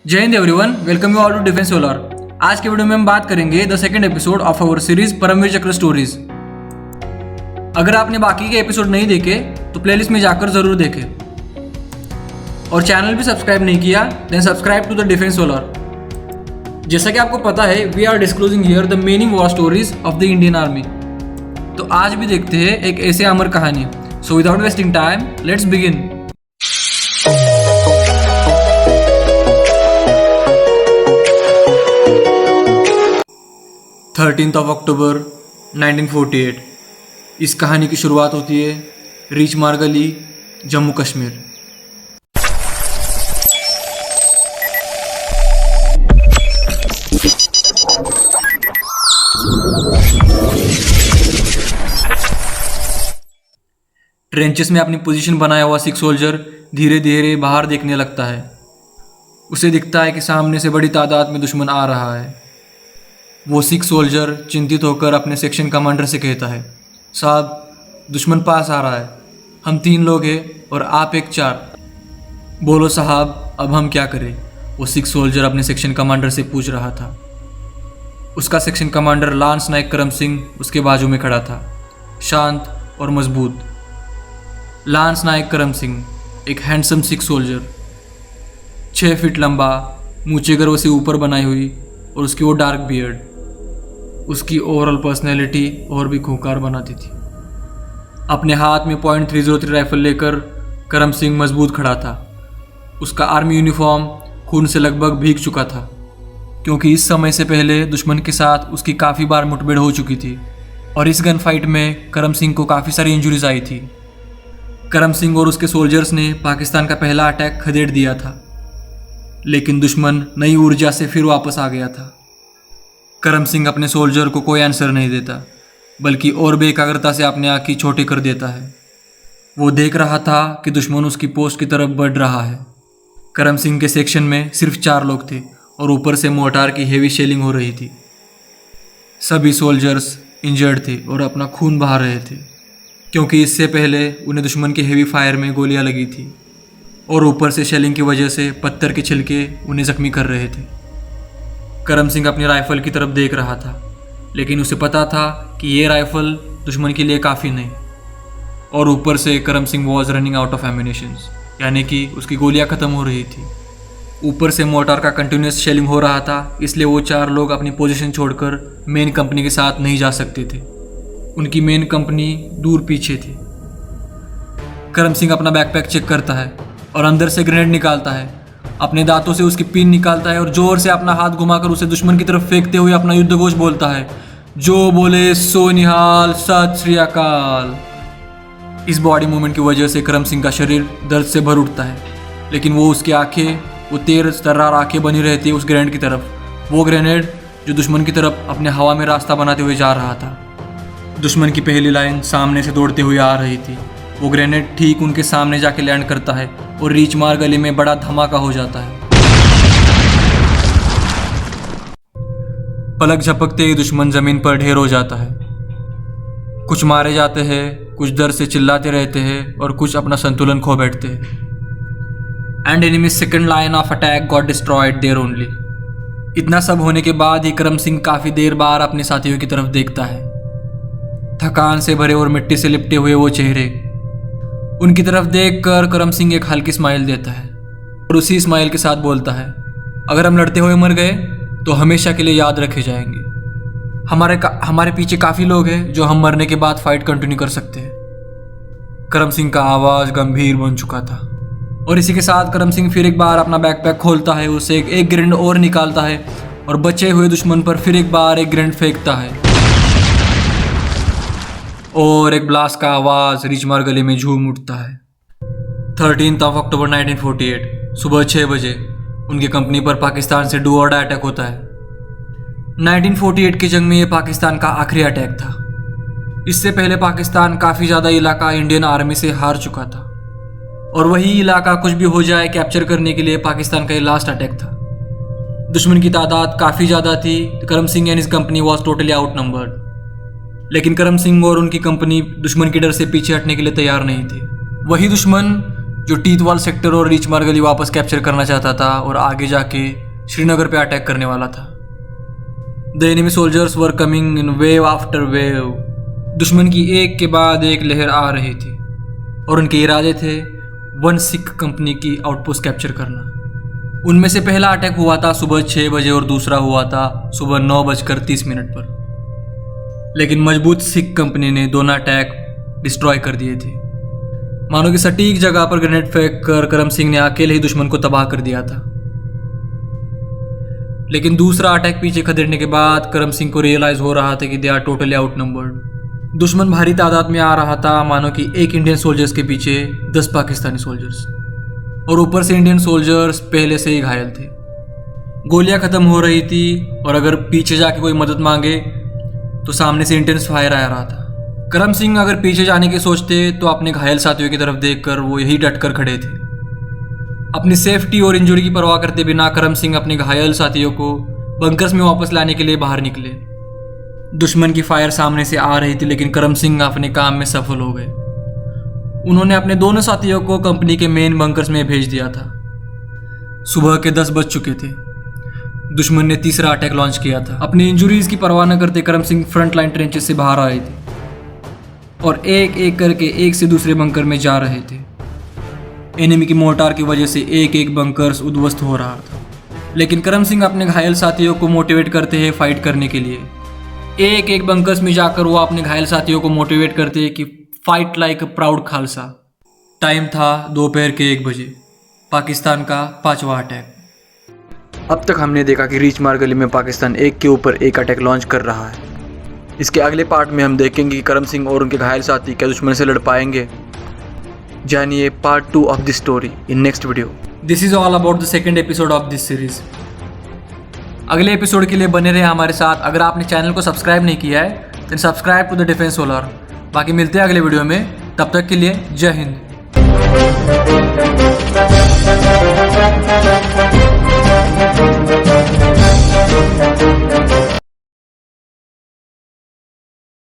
जय Hind everyone, welcome you all to Defence Solar. आज के वीडियो में हम बात करेंगे the second episode of our series Paramvir Chakra stories. अगर आपने बाकी के एपिसोड नहीं देखे तो प्लेलिस्ट में जाकर जरूर देखें और चैनल भी सब्सक्राइब नहीं किया then subscribe to the Defence Solar. जैसा कि आपको पता है we are disclosing here the manning war stories of the Indian army. तो आज भी देखते हैं एक ऐसे अमर कहानी। So without wasting time let's begin. 13th of October 1948। इस कहानी की शुरुआत होती है रीचमार गली, जम्मू कश्मीर। ट्रेंचेस में अपनी पोजीशन बनाया हुआ सिख सोल्जर धीरे धीरे बाहर देखने लगता है। उसे दिखता है कि सामने से बड़ी तादाद में दुश्मन आ रहा है। वो सिख सोल्जर चिंतित होकर अपने सेक्शन कमांडर से कहता है, साहब दुश्मन पास आ रहा है, हम 3 लोग हैं और आप एक 4। बोलो साहब अब हम क्या करें? वो सिख सोल्जर अपने सेक्शन कमांडर से पूछ रहा था। उसका सेक्शन कमांडर लांस नायक करम सिंह उसके बाजू में खड़ा था, शांत और मजबूत। लांस नायक करम सिंह एक हैंडसम सिख सोल्जर, 6 फीट लंबा, मूछें गर्व से ऊपर बनाई हुई और उसकी वो डार्क बियर्ड उसकी ओवरऑल पर्सनैलिटी और भी खूंखार बनाती थी। अपने हाथ में .303 राइफल लेकर करम सिंह मजबूत खड़ा था। उसका आर्मी यूनिफॉर्म खून से लगभग भीग चुका था क्योंकि इस समय से पहले दुश्मन के साथ उसकी काफ़ी बार मुठभेड़ हो चुकी थी और इस गन फाइट में करम सिंह को काफ़ी सारी इंजरीज आई थी। करम सिंह और उसके सोल्जर्स ने पाकिस्तान का पहला अटैक खदेड़ दिया था, लेकिन दुश्मन नई ऊर्जा से फिर वापस आ गया था। करम सिंह अपने सोल्जर को कोई आंसर नहीं देता, बल्कि और बेएकाग्रता से अपने आँखें छोटी कर देता है। वो देख रहा था कि दुश्मन उसकी पोस्ट की तरफ बढ़ रहा है। करम सिंह के सेक्शन में सिर्फ 4 लोग थे और ऊपर से मोर्टार की हेवी शेलिंग हो रही थी। सभी सोल्जर्स इंजर्ड थे और अपना खून बहा रहे थे क्योंकि इससे पहले उन्हें दुश्मन के हेवी फायर में गोलियां लगी थी और ऊपर से शेलिंग की वजह से पत्थर के छिलके उन्हें जख्मी कर रहे थे। करम सिंह अपनी राइफ़ल की तरफ देख रहा था, लेकिन उसे पता था कि ये राइफ़ल दुश्मन के लिए काफ़ी नहीं। और ऊपर से करम Singh was running out of ammunitions, यानी कि उसकी गोलियां ख़त्म हो रही थी। ऊपर से मोर्टार का कंटिन्यूस शेलिंग हो रहा था, इसलिए वो 4 लोग अपनी पोजीशन छोड़कर मेन कंपनी के साथ नहीं जा सकते थे। उनकी मेन कंपनी दूर पीछे थी। करम सिंह अपना बैकपैक चेक करता है और अंदर से ग्रेनेड निकालता है। अपने दांतों से उसकी पिन निकालता है और जोर से अपना हाथ घुमाकर उसे दुश्मन की तरफ फेंकते हुए अपना युद्ध घोष बोलता है, जो बोले सो निहाल, सत श्री अकाल। इस बॉडी मूवमेंट की वजह से करम सिंह का शरीर दर्द से भर उठता है, लेकिन वो उसकी आंखें, वो तेज तर्रार आंखें बनी रहती है उस ग्रेनेड की तरफ। वो ग्रेनेड जो दुश्मन की तरफ अपने हवा में रास्ता बनाते हुए जा रहा था। दुश्मन की पहली लाइन सामने से दौड़ते हुए आ रही थी। वो ग्रेनेड ठीक उनके सामने जाके लैंड करता है और रीचमार गली में बड़ा धमाका हो जाता है। पलक झपकते ही दुश्मन जमीन पर ढेर हो जाता है। कुछ मारे जाते हैं, कुछ डर से चिल्लाते रहते हैं और कुछ अपना संतुलन खो बैठते हैं। And enemy second line of attack got destroyed there only. इतना सब होने के बाद ही करम सिंह काफी देर बाद अपने साथियों की तरफ देखता है। थकान से भरे और मिट्टी से लिपटे हुए वो चेहरे, उनकी तरफ देखकर करम सिंह एक हल्की स्माइल देता है और उसी स्माइल के साथ बोलता है, अगर हम लड़ते हुए मर गए तो हमेशा के लिए याद रखे जाएंगे। हमारे पीछे काफ़ी लोग हैं जो हम मरने के बाद फाइट कंटिन्यू कर सकते हैं। करम सिंह का आवाज़ गंभीर बन चुका था और इसी के साथ करम सिंह फिर एक बार अपना बैकपैक खोलता है, उसे एक ग्रेनेड और निकालता है और बचे हुए दुश्मन पर फिर एक बार एक ग्रेनेड फेंकता है और एक ब्लास्ट का आवाज़ रीचमार गली में झूम उठता है। 13th of October 1948 सुबह 6 बजे उनकी कंपनी पर पाकिस्तान से डू और डाई अटैक होता है। 1948 की जंग में ये पाकिस्तान का आखिरी अटैक था। इससे पहले पाकिस्तान काफ़ी ज़्यादा इलाका इंडियन आर्मी से हार चुका था और वही इलाका कुछ भी हो जाए कैप्चर करने के लिए पाकिस्तान का ये लास्ट अटैक था। दुश्मन की तादाद काफ़ी ज़्यादा थी। करम Singh and his company was totally out numbered, लेकिन करम सिंह और उनकी कंपनी दुश्मन के डर से पीछे हटने के लिए तैयार नहीं थे। वही दुश्मन जो टीतवाल सेक्टर और रीचमार गली वापस कैप्चर करना चाहता था और आगे जाके श्रीनगर पे अटैक करने वाला था। The enemy soldiers were coming in wave after wave. दुश्मन की एक के बाद एक लहर आ रही थी और उनके इरादे थे वन सिख कंपनी की आउटपोस्ट कैप्चर करना। उनमें से पहला अटैक हुआ था सुबह 6 बजे और दूसरा हुआ था सुबह 9:30 पर। लेकिन मजबूत सिख कंपनी ने दोनों अटैक डिस्ट्रॉय कर दिए थे। मानो कि सटीक जगह पर ग्रेनेड फेंक कर करम सिंह ने अकेले ही दुश्मन को तबाह कर दिया था। लेकिन दूसरा अटैक पीछे खदेड़ने के बाद करम सिंह को रियलाइज हो रहा था कि दे आर टोटली आउटनंबर्ड। दुश्मन भारी तादाद में आ रहा था, मानो कि एक इंडियन सोल्जर्स के पीछे 10 पाकिस्तानी सोल्जर्स, और ऊपर से इंडियन सोल्जर्स पहले से ही घायल थे। गोलियां खत्म हो रही थी और अगर पीछे जाके कोई मदद मांगे तो सामने से इंटेंस फायर आ रहा था। करम सिंह अगर पीछे जाने की सोचते तो अपने घायल साथियों की तरफ देखकर वो यही डटकर खड़े थे। अपनी सेफ्टी और इंजरी की परवाह करते बिना करम सिंह अपने घायल साथियों को बंकर्स में वापस लाने के लिए बाहर निकले। दुश्मन की फायर सामने से आ रही थी, लेकिन करम सिंह अपने काम में सफल हो गए। उन्होंने अपने दोनों साथियों को कंपनी के मेन बंकर्स में भेज दिया था। सुबह के 10 बज चुके थे। दुश्मन ने तीसरा अटैक लॉन्च किया था। अपनी इंजुरीज की परवाह न करते करम सिंह फ्रंट लाइन ट्रेंचेस से बाहर आए थे और एक एक करके एक से दूसरे बंकर में जा रहे थे। एनिमी की मोर्टार की वजह से एक एक बंकर्स उद्ध्वस्त हो रहा था, लेकिन करम सिंह अपने घायल साथियों को मोटिवेट करते हैं फाइट करने के लिए। एक एक बंकर्स में जाकर वो अपने घायल साथियों को मोटिवेट करते हैं कि fight like a proud Khalsa. Time था दोपहर के 1 बजे। पाकिस्तान का 5वां अटैक। अब तक हमने देखा कि रीचमार गली में पाकिस्तान एक के ऊपर एक अटैक लॉन्च कर रहा है। इसके अगले पार्ट में हम देखेंगे कि करम सिंह और उनके घायल साथी क्या दुश्मन से लड़ पाएंगे। जानिए part 2 of this story in next video. This is all about the second episode of this series. अगले एपिसोड के लिए बने रहे हमारे साथ। अगर आपने चैनल को सब्सक्राइब नहीं किया है तो subscribe to the Defence Solar. बाकी मिलते हैं अगले वीडियो में, तब तक के लिए जय हिंद।